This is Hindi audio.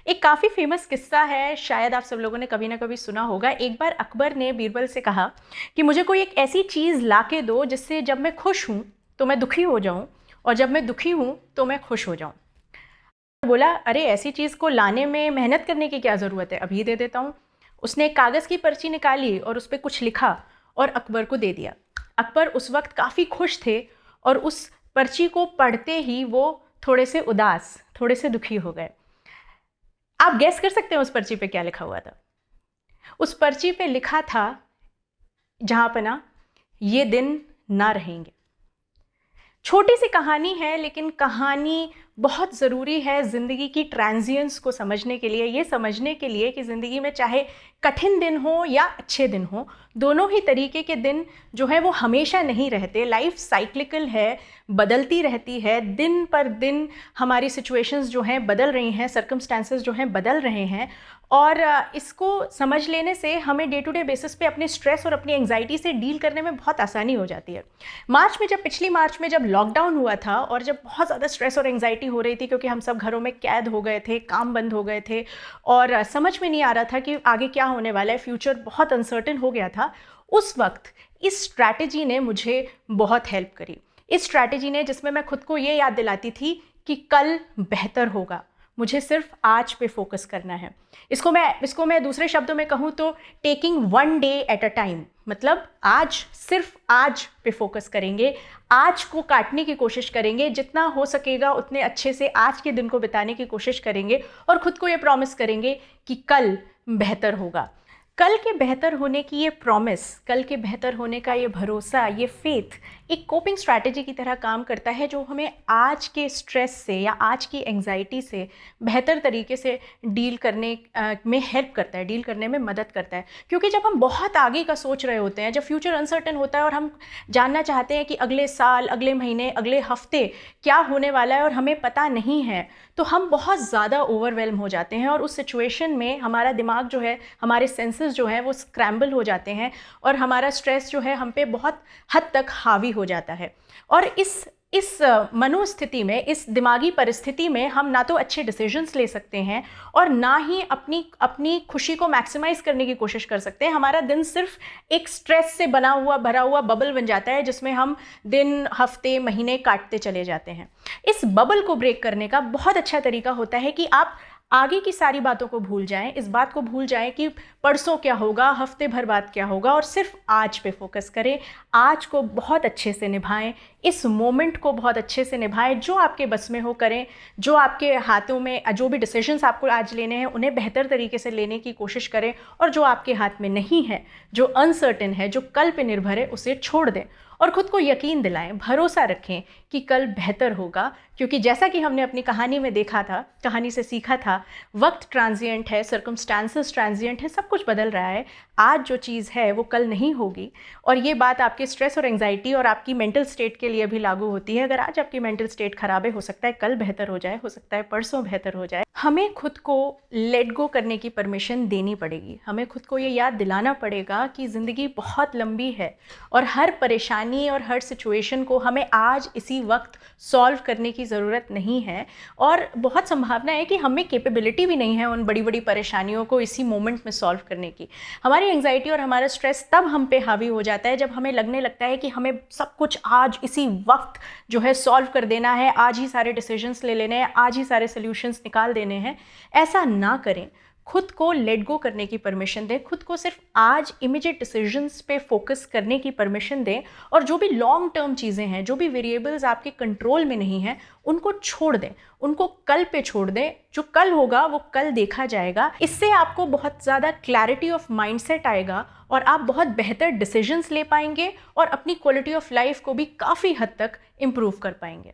एक काफ़ी फेमस किस्सा है, शायद आप सब लोगों ने कभी ना कभी सुना होगा। एक बार अकबर ने बीरबल से कहा कि मुझे कोई एक ऐसी चीज़ ला के दो जिससे जब मैं खुश हूँ तो मैं दुखी हो जाऊँ, और जब मैं दुखी हूँ तो मैं खुश हो जाऊँ। बोला, अरे ऐसी चीज़ को लाने में मेहनत करने की क्या ज़रूरत है, अभी दे देता हूँ। उसने एक कागज़ की पर्ची निकाली और उस पर कुछ लिखा और अकबर को दे दिया। अकबर उस वक्त काफ़ी खुश थे और उस पर्ची को पढ़ते ही वो थोड़े से उदास, थोड़े से दुखी हो गए। आप गेस कर सकते हैं उस पर्ची पे क्या लिखा हुआ था? उस पर्ची पे लिखा था, जहां पना ये दिन ना रहेंगे। छोटी सी कहानी है, लेकिन कहानी बहुत ज़रूरी है ज़िंदगी की ट्रांजिएंस को समझने के लिए, ये समझने के लिए कि ज़िंदगी में चाहे कठिन दिन हो या अच्छे दिन हो, दोनों ही तरीके के दिन जो है वो हमेशा नहीं रहते। लाइफ साइक्लिकल है, बदलती रहती है, दिन पर दिन हमारी सिचुएशंस जो हैं बदल रही हैं, सर्कमस्टांसेस जो हैं बदल रहे हैं। और इसको समझ लेने से हमें डे टू डे बेसिस पे अपने स्ट्रेस और अपनी एंग्जाइटी से डील करने में बहुत आसानी हो जाती है। पिछली मार्च में जब लॉकडाउन हुआ था और जब बहुत ज़्यादा स्ट्रेस और एंग्जाइटी हो रही थी, क्योंकि हम सब घरों में कैद हो गए थे, काम बंद हो गए थे और समझ में नहीं आ रहा था कि आगे क्या होने वाला है, फ्यूचर बहुत अनसर्टेन हो गया था। उस वक्त इस स्ट्रैटेजी ने मुझे बहुत हेल्प करी। इस स्ट्रैटेजी ने, जिसमें मैं खुद को ये याद दिलाती थी कि कल बेहतर होगा, मुझे सिर्फ आज पे फोकस करना है। इसको मैं दूसरे शब्दों में कहूँ तो taking one day at a time, मतलब आज, सिर्फ आज पे फोकस करेंगे, आज को काटने की कोशिश करेंगे, जितना हो सकेगा उतने अच्छे से आज के दिन को बिताने की कोशिश करेंगे और खुद को ये प्रॉमिस करेंगे कि कल बेहतर होगा। कल के बेहतर होने की ये प्रॉमिस, कल के बेहतर होने का ये भरोसा, ये फेथ एक कोपिंग स्ट्रैटेजी की तरह काम करता है, जो हमें आज के स्ट्रेस से या आज की एंग्जाइटी से बेहतर तरीके से डील करने में हेल्प करता है, डील करने में मदद करता है। क्योंकि जब हम बहुत आगे का सोच रहे होते हैं, जब फ्यूचर अनसर्टेन होता है और हम जानना चाहते हैं कि अगले साल, अगले महीने, अगले हफ्ते क्या होने वाला है और हमें पता नहीं है, तो हम बहुत ज़्यादा ओवरवेल्म हो जाते हैं और उस सिचुएशन में हमारा दिमाग जो है, हमारे सेंसेस जो है वो स्क्रैम्बल हो जाते हैं और हमारा स्ट्रेस जो है हम पे बहुत हद तक हावी हो जाता है। और इस मनोस्थिति में, इस दिमागी परिस्थिति में हम ना तो अच्छे डिसीजंस ले सकते हैं और ना ही अपनी खुशी को मैक्सिमाइज करने की कोशिश कर सकते हैं। हमारा दिन सिर्फ एक स्ट्रेस से भरा हुआ बबल बन जाता है, जिसमें हम दिन, हफ्ते, महीने काटते चले जाते हैं। इस बबल को ब्रेक करने का बहुत अच्छा तरीका होता है कि आप आगे की सारी बातों को भूल जाएं, इस बात को भूल जाएं कि परसों क्या होगा, हफ्ते भर बाद क्या होगा, और सिर्फ आज पे फोकस करें। आज को बहुत अच्छे से निभाएं, इस मोमेंट को बहुत अच्छे से निभाएं, जो आपके बस में हो करें, जो आपके हाथों में, जो भी डिसीजंस आपको आज लेने हैं उन्हें बेहतर तरीके से लेने की कोशिश करें, और जो आपके हाथ में नहीं है, जो अनसर्टेन है, जो कल पे निर्भर है, उसे छोड़ दें और खुद को यकीन दिलाएं, भरोसा रखें कि कल बेहतर होगा। क्योंकि जैसा कि हमने अपनी कहानी में देखा था, कहानी से सीखा था, वक्त ट्रांजिएंट है, सर्कमस्टांसेस ट्रांजिएंट है, सब कुछ बदल रहा है। आज जो चीज़ है वो कल नहीं होगी। और ये बात आपके स्ट्रेस और एंग्जाइटी और आपकी मेंटल स्टेट के लिए भी लागू होती है। अगर आज आपकी मेंटल स्टेट खराब है, हो सकता है कल बेहतर हो जाए, हो सकता है परसों बेहतर हो जाए। हमें खुद को लेट गो करने की परमिशन देनी पड़ेगी। हमें खुद को ये याद दिलाना पड़ेगा कि ज़िंदगी बहुत लंबी है और हर परेशानी और हर सिचुएशन को हमें आज इसी वक्त सॉल्व करने की ज़रूरत नहीं है। और बहुत संभावना है कि हमें कैपेबिलिटी भी नहीं है उन बड़ी बड़ी परेशानियों को इसी मोमेंट में सॉल्व करने की। हमारी एंग्जाइटी और हमारा स्ट्रेस तब हम पे हावी हो जाता है जब हमें लगने लगता है कि हमें सब कुछ आज इसी वक्त जो है सॉल्व कर देना है, आज ही सारे डिसीजंस ले लेने हैं, आज ही सारे सोल्यूशंस निकाल देने हैं। ऐसा ना करें। खुद को लेट गो करने की परमिशन दें, खुद को सिर्फ आज इमीडिएट डिसीजंस पे फोकस करने की परमिशन दें, और जो भी लॉन्ग टर्म चीज़ें हैं, जो भी वेरिएबल्स आपके कंट्रोल में नहीं हैं, उनको छोड़ दें, उनको कल पे छोड़ दें। जो कल होगा वो कल देखा जाएगा। इससे आपको बहुत ज़्यादा क्लैरिटी ऑफ माइंडसेट आएगा और आप बहुत बेहतर डिसीजंस ले पाएंगे और अपनी क्वालिटी ऑफ लाइफ को भी काफ़ी हद तक इम्प्रूव कर पाएंगे।